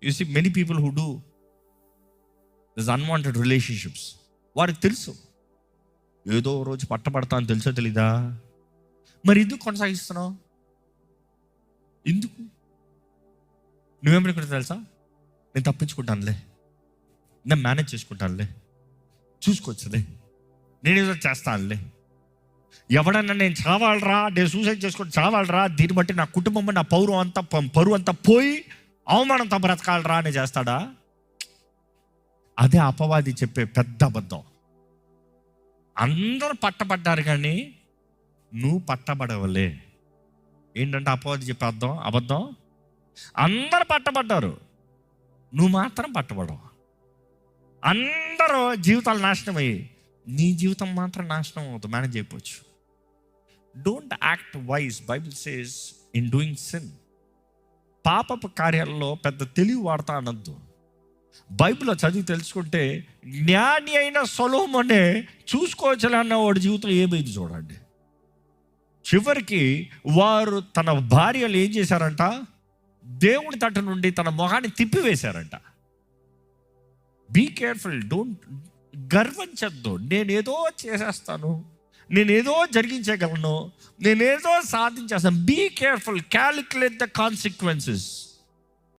You see many people who do this unwanted relationships, వారికి తెలుసు ఏదో రోజు పట్టబడతా అని తెలుసో తెలీదా? మరి ఎందుకు కొనసాగిస్తున్నావు? ఎందుకు? నువ్వేమనుకుంటా తెలుసా? నేను తప్పించుకుంటానులే, నేను మేనేజ్ చేసుకుంటానులే, చూసుకోవచ్చులే, నేనేదో చేస్తానులే, ఎవడన్నా నేను చావాలరా, నేను సూసైడ్ చేసుకుంటే చావాలరా, దీన్ని బట్టి నా కుటుంబం నా పరువు అంతా పోయి అవమానంతో బ్రతకాలరా అని చేస్తాడా? అదే అపవాది చెప్పే పెద్ద అబద్ధం. అందరూ పట్టబడ్డారు కానీ నువ్వు పట్టబడవలే. ఏంటంటే అపవాది చెప్పే అబద్ధం. అందరూ పట్టబడ్డారు, నువ్వు మాత్రం పట్టబడవు. అందరూ జీవితాలు నాశనం అయ్యి నీ జీవితం మాత్రం నాశనం అవుతుంది. మేనేజ్ చేయవచ్చు. Don't act wise. Bible says in doing sin. పాపపు కార్యాలలో పెద్ద తెలివి వాడతా అనొద్దు. బైబిల్లో చదివి తెలుసుకుంటే జ్ఞాని అయిన సొలొమోనే చూసుకోవచ్చులే అన్న వాడి జీవితం ఏమైంది చూడండి. చివరికి వారు తన భార్యలు ఏం చేశారంట? దేవుని తట్టు నుండి తన మొహాన్ని తిప్పివేశారంట. Be careful. డోంట్ గర్వించద్దు. నేనేదో చేసేస్తాను, నేనేదో జరిగించగలను, నేనేదో సాధించేస్తాను. Be careful. Calculate the consequences.